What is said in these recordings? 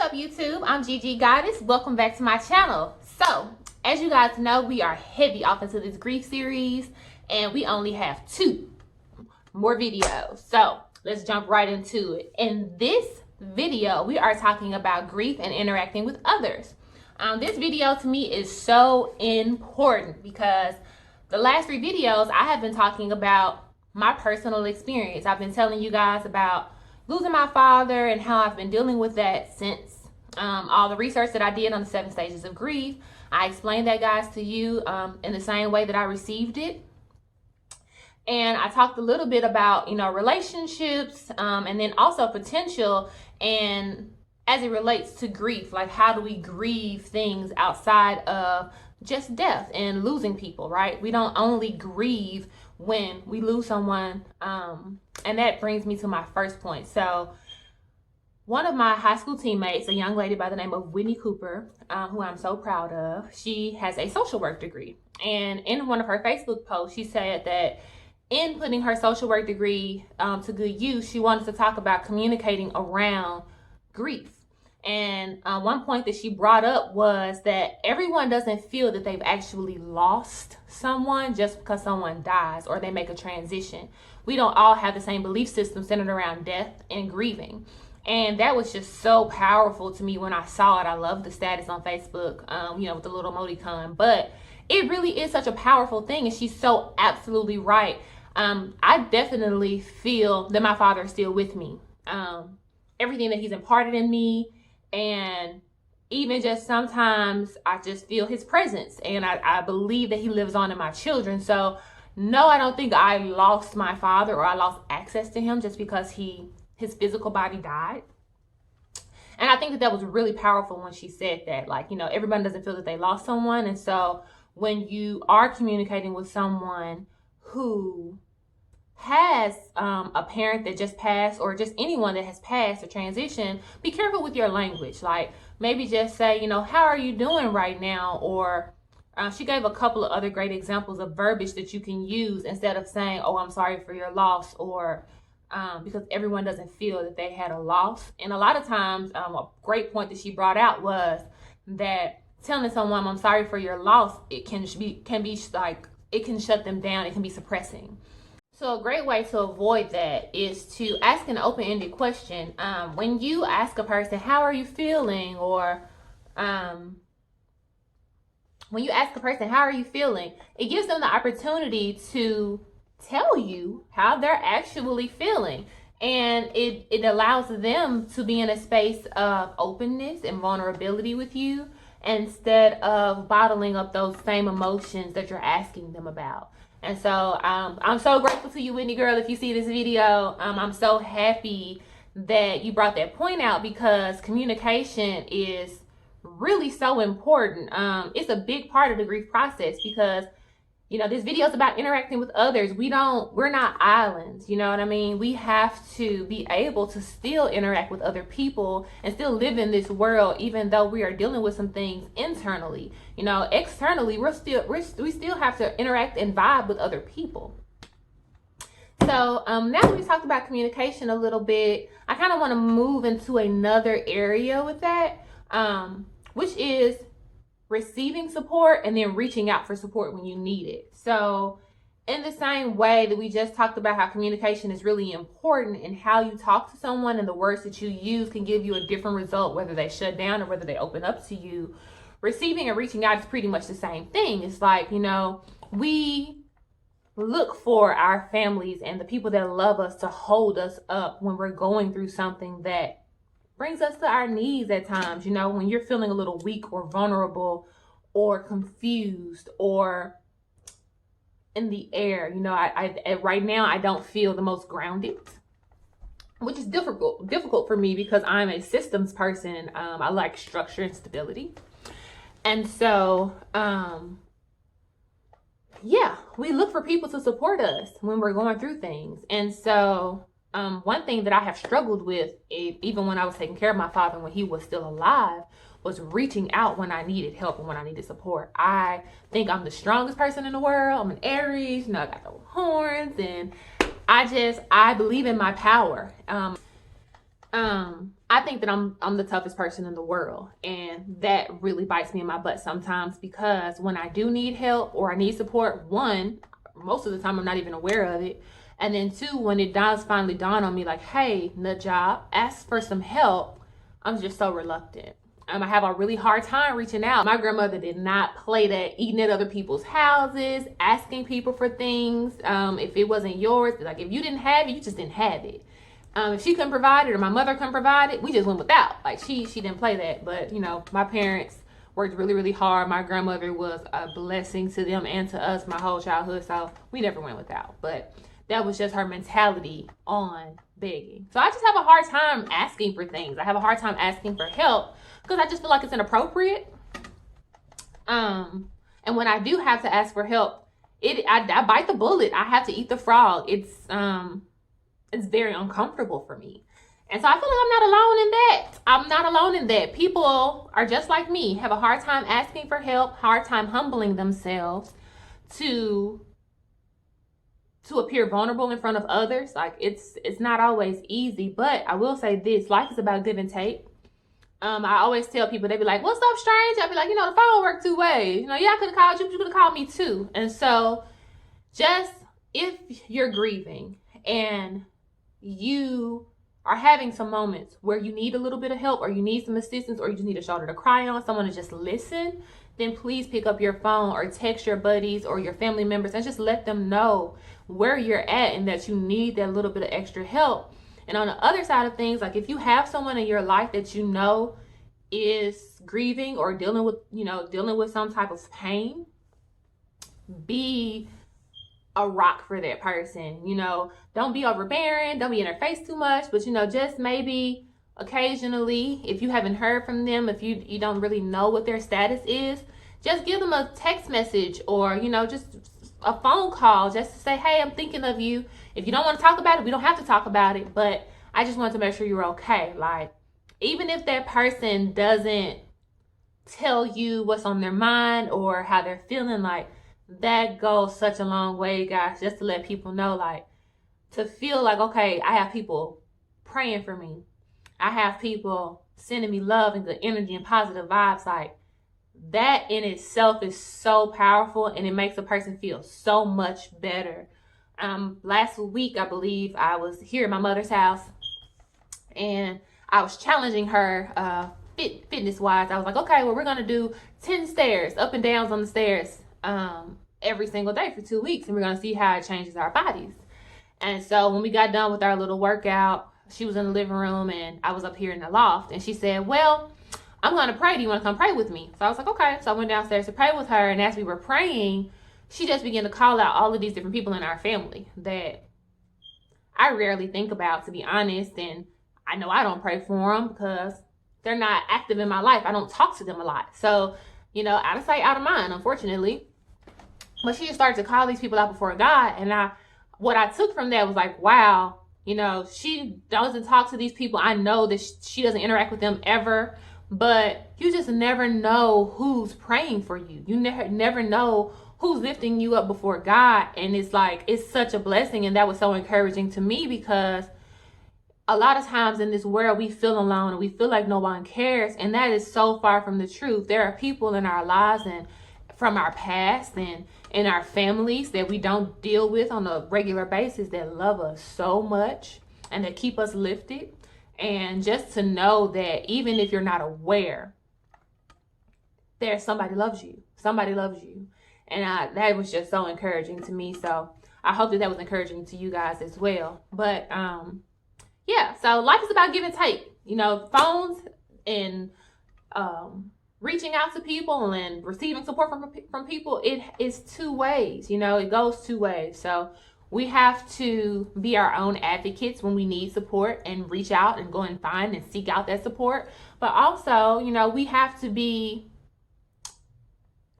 up, YouTube? I'm Gigi Goddess. Welcome back to my channel. So, as you guys know, we are heavy off into this grief series, and we only have 2 more videos. So, let's jump right into it. In this video, we are talking about grief and interacting with others. This video to me is so important because the last 3 videos, I have been talking about my personal experience. I've been telling you guys about losing my father and how I've been dealing with that since all the research that I did on the 7 stages of grief. I explained that, guys, to you in the same way that I received it. And I talked a little bit about, relationships and then also potential, and as it relates to grief, like how do we grieve things outside of just death and losing people, right? We don't only grieve when we lose someone. And that brings me to my first point. So one of my high school teammates, a young lady by the name of Whitney Cooper, who I'm so proud of, she has a social work degree. And in one of her Facebook posts, she said that in putting her social work degree to good use, she wanted to talk about communicating around grief. And one point that she brought up was that everyone doesn't feel that they've actually lost someone just because someone dies or they make a transition. We don't all have the same belief system centered around death and grieving. And that was just so powerful to me when I saw it. I love the status on Facebook, with the little emoticon. But it really is such a powerful thing. And she's so absolutely right. I definitely feel that my father is still with me. Everything that he's imparted in me. And even just sometimes I just feel his presence, and I believe that he lives on in my children. So no, I don't think I lost my father or I lost access to him just because his physical body died. And I think that was really powerful when she said that, everybody doesn't feel that they lost someone. And so when you are communicating with someone who has a parent that just passed, or just anyone that has passed or transition, be careful with your language. Like maybe just say, how are you doing right now? Or she gave a couple of other great examples of verbiage that you can use instead of saying, oh, I'm sorry for your loss, or because everyone doesn't feel that they had a loss. And a lot of times, a great point that she brought out was that telling someone I'm sorry for your loss, it can be like, it can shut them down. It can be suppressing. So a great way to avoid that is to ask an open-ended question. When you ask a person, how are you feeling? Or when you ask a person, how are you feeling? It gives them the opportunity to tell you how they're actually feeling. And it allows them to be in a space of openness and vulnerability with you, instead of bottling up those same emotions that you're asking them about. And so I'm so grateful to you, Whitney girl, if you see this video. I'm so happy that you brought that point out, because communication is really so important. It's a big part of the grief process, because this video is about interacting with others. We're not islands, you know what I mean? We have to be able to still interact with other people and still live in this world, even though we are dealing with some things internally. Externally, we still have to interact and vibe with other people. So now that we talked about communication a little bit, I kind of want to move into another area with that, which is receiving support and then reaching out for support when you need it. So in the same way that we just talked about how communication is really important, and how you talk to someone and the words that you use can give you a different result, whether they shut down or whether they open up to you, receiving and reaching out is pretty much the same thing. It's like, we look for our families and the people that love us to hold us up when we're going through something that brings us to our knees at times. When you're feeling a little weak or vulnerable or confused or in the air. I right now I don't feel the most grounded, which is difficult for me because I'm a systems person. I like structure and stability. And so, we look for people to support us when we're going through things. And so, one thing that I have struggled with, even when I was taking care of my father when he was still alive, was reaching out when I needed help and when I needed support. I think I'm the strongest person in the world. I'm an Aries, I got the horns, and I believe in my power. I think that I'm the toughest person in the world, and that really bites me in my butt sometimes, because when I do need help or I need support, one, most of the time I'm not even aware of it, and then two, when it does finally dawn on me, like, hey, Najah, ask for some help, I'm just so reluctant. I have a really hard time reaching out. My grandmother did not play that, eating at other people's houses, asking people for things. If it wasn't yours, like if you didn't have it, you just didn't have it. If she couldn't provide it or my mother couldn't provide it, we just went without. Like she didn't play that. But you know, my parents worked really, really hard. My grandmother was a blessing to them and to us my whole childhood, so we never went without. But that was just her mentality on begging. So I just have a hard time asking for things. I have a hard time asking for help because I just feel like it's inappropriate. And when I do have to ask for help, I bite the bullet. I have to eat the frog. It's very uncomfortable for me. And so I feel like I'm not alone in that. I'm not alone in that. People are just like me, have a hard time asking for help, hard time humbling themselves to appear vulnerable in front of others. Like it's not always easy, but I will say this, life is about give and take. I always tell people, they be like, what's up, stranger? I'll be like, the phone works two ways. Yeah, I could have called you, but you could have called me too. And so just if you're grieving and you are having some moments where you need a little bit of help, or you need some assistance, or you just need a shoulder to cry on, someone to just listen, then please pick up your phone or text your buddies or your family members and just let them know where you're at and that you need that little bit of extra help. And on the other side of things, like if you have someone in your life that you know is grieving or dealing with some type of pain, be a rock for that person. Don't be overbearing, don't be in their face too much, but just maybe occasionally, if you haven't heard from them, if you don't really know what their status is, just give them a text message or just a phone call, just to say, hey, I'm thinking of you. If you don't want to talk about it, we don't have to talk about it, but I just want to make sure you're okay. Like, even if that person doesn't tell you what's on their mind or how they're feeling, like, that goes such a long way, guys, just to let people know, like, to feel like, okay, I have people praying for me. I have people sending me love and good energy and positive vibes. Like, that in itself is so powerful, and it makes a person feel so much better. Last week, I believe, I was here at my mother's house, and I was challenging her fitness-wise. I was like, okay, well, we're going to do 10 stairs, up and downs on the stairs, every single day for 2 weeks, and we're going to see how it changes our bodies. And so when we got done with our little workout, she was in the living room and I was up here in the loft, and she said, well, I'm going to pray. Do you want to come pray with me? So I was like, okay. So I went downstairs to pray with her, and as we were praying, she just began to call out all of these different people in our family that I rarely think about, to be honest. And I know I don't pray for them because they're not active in my life. I don't talk to them a lot. So, out of sight, out of mind, unfortunately. But she just started to call these people out before God. And what I took from that was like, wow, she doesn't talk to these people. I know that she doesn't interact with them ever. But you just never know who's praying for you. You never know who's lifting you up before God. And it's like, it's such a blessing. And that was so encouraging to me, because a lot of times in this world, we feel alone and we feel like no one cares. And that is so far from the truth. There are people in our lives and from our past and in our families that we don't deal with on a regular basis that love us so much and that keep us lifted. And just to know that even if you're not aware, there's somebody loves you. Somebody loves you. And that was just so encouraging to me. So I hope that was encouraging to you guys as well. But yeah, so life is about give and take. Phones and reaching out to people and receiving support from people, it is two ways. It goes two ways. So we have to be our own advocates when we need support and reach out and go and find and seek out that support. But also, we have to be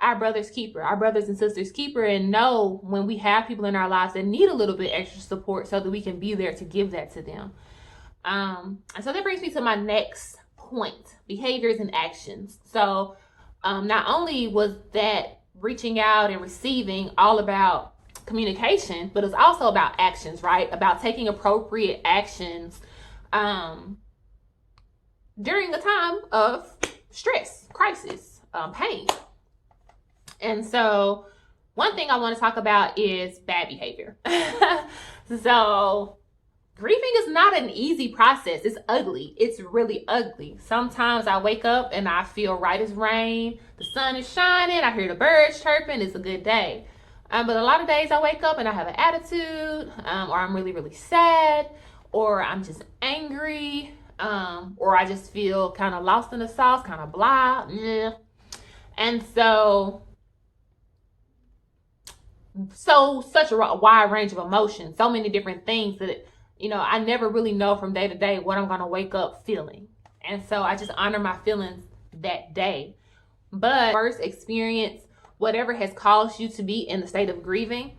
our brother's keeper, our brothers and sisters keeper, and know when we have people in our lives that need a little bit extra support so that we can be there to give that to them. And so that brings me to my next point, behaviors and actions. So not only was that reaching out and receiving all about communication, but it's also about actions, right? About taking appropriate actions during a time of stress, crisis, pain. And so one thing I want to talk about is bad behavior. So grieving is not an easy process. It's ugly. It's really ugly. Sometimes I wake up and I feel right as rain. The sun is shining. I hear the birds chirping. It's a good day. But a lot of days I wake up and I have an attitude, or I'm really, really sad, or I'm just angry, or I just feel kind of lost in the sauce, kind of blah. Yeah. And such a wide range of emotions, so many different things that, I never really know from day to day what I'm going to wake up feeling. And so I just honor my feelings that day. But first experience, whatever has caused you to be in the state of grieving,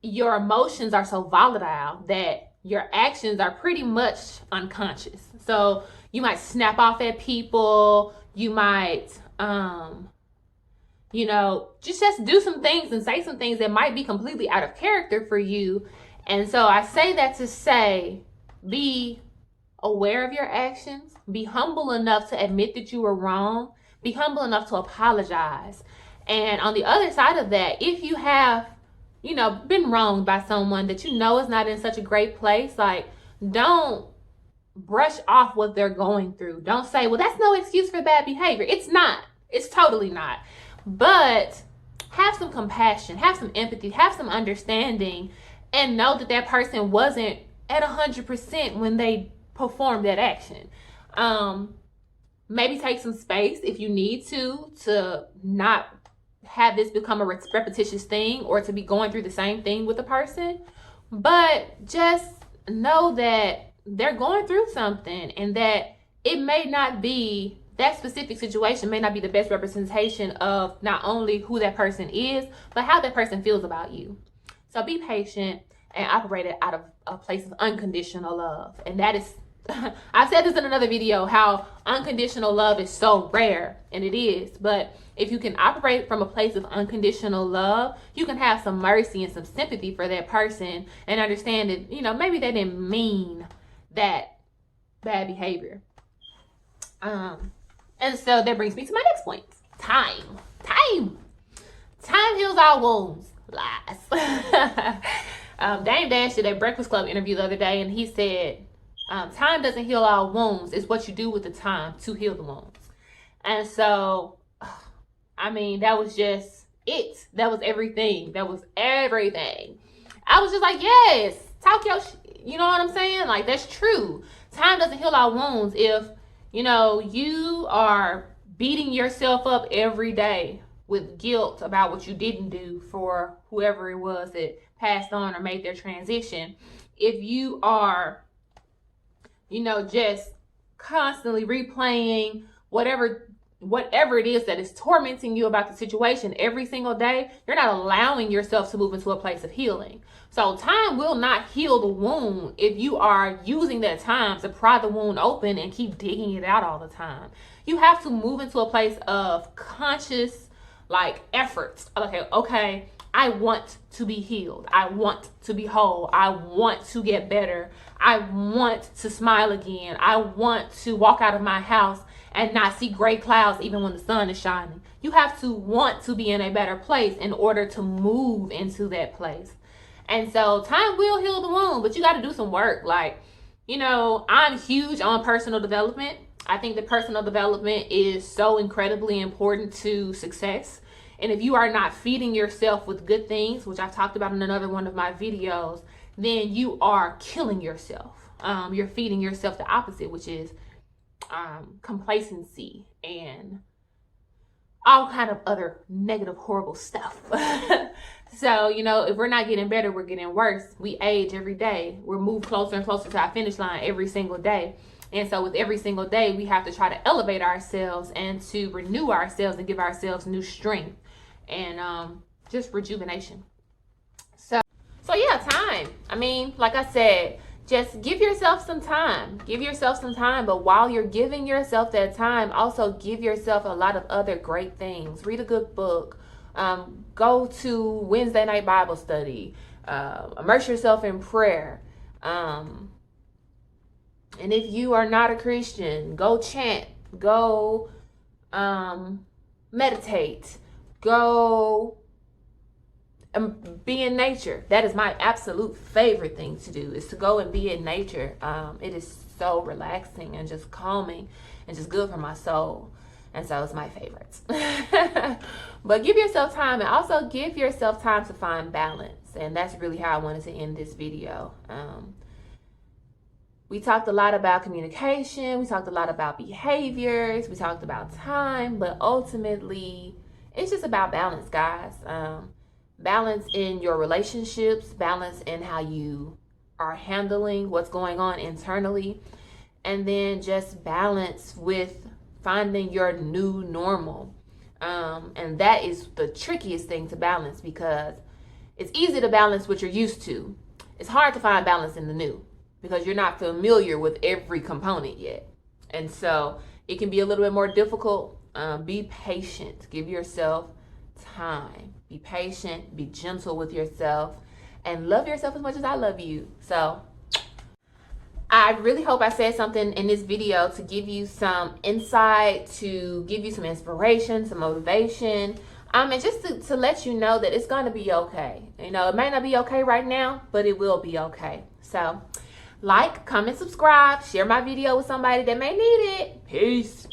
your emotions are so volatile that your actions are pretty much unconscious. So you might snap off at people. You might, just do some things and say some things that might be completely out of character for you. And so I say that to say, be aware of your actions, be humble enough to admit that you were wrong, be humble enough to apologize. And on the other side of that, if you have, been wronged by someone that is not in such a great place, like, don't brush off what they're going through. Don't say, well, that's no excuse for bad behavior. It's not. It's totally not. But have some compassion, have some empathy, have some understanding, and know that that person wasn't at 100% when they performed that action. Maybe take some space if you need to not have this become a repetitious thing or to be going through the same thing with a person. But just know that they're going through something, and that it may not be, that specific situation may not be the best representation of not only who that person is, but how that person feels about you. So be patient and operate it out of a place of unconditional love. And that is, I've said this in another video, how unconditional love is so rare, and it is. But if you can operate from a place of unconditional love, you can have some mercy and some sympathy for that person and understand that, maybe they didn't mean that bad behavior. And so that brings me to my next point. Time heals all wounds. Lies. Dame Dash did a Breakfast Club interview the other day, and he said, time doesn't heal all wounds. It's what you do with the time to heal the wounds. And so, that was just it. That was everything. I was just like, yes, talk your you know what I'm saying? Like, that's true. Time doesn't heal our wounds. If, you are beating yourself up every day with guilt about what you didn't do for whoever it was that passed on or made their transition. If you are, just constantly replaying whatever it is that is tormenting you about the situation every single day, you're not allowing yourself to move into a place of healing. So time will not heal the wound if you are using that time to pry the wound open and keep digging it out all the time. You have to move into a place of conscious, efforts. Okay, I want to be healed. I want to be whole. I want to get better. I want to smile again. I want to walk out of my house and not see gray clouds even when the sun is shining. You have to want to be in a better place in order to move into that place. And so time will heal the wound, but you got to do some work. I'm huge on personal development. I think that personal development is so incredibly important to success. And if you are not feeding yourself with good things, which I've talked about in another one of my videos, then you are killing yourself. You're feeding yourself the opposite, which is complacency and all kind of other negative, horrible stuff. So, if we're not getting better, we're getting worse. We age every day. We're moved closer and closer to our finish line every single day. And so with every single day, we have to try to elevate ourselves and to renew ourselves and give ourselves new strength and just rejuvenation. So yeah, time. Like I said, just give yourself some time. Give yourself some time. But while you're giving yourself that time, also give yourself a lot of other great things. Read a good book. Go to Wednesday night Bible study. Immerse yourself in prayer. And if you are not a Christian, go chant, go meditate, go be in nature. That is my absolute favorite thing to do, is to go and be in nature. It is so relaxing and just calming and just good for my soul. And so it's my favorites. But give yourself time, and also give yourself time to find balance. And that's really how I wanted to end this video. We talked a lot about communication. We talked a lot about behaviors. We talked about time. But ultimately, it's just about balance, guys. Balance in your relationships. Balance in how you are handling what's going on internally. And then just balance with finding your new normal. And that is the trickiest thing to balance, because it's easy to balance what you're used to. It's hard to find balance in the new, because you're not familiar with every component yet. And so it can be a little bit more difficult. Be patient. Give yourself time. Be patient. Be gentle with yourself. And love yourself as much as I love you. So I really hope I said something in this video to give you some insight, to give you some inspiration, some motivation. And just to let you know that it's going to be okay. You know, it may not be okay right now, but it will be okay. So like, comment, subscribe, share my video with somebody that may need it. Peace.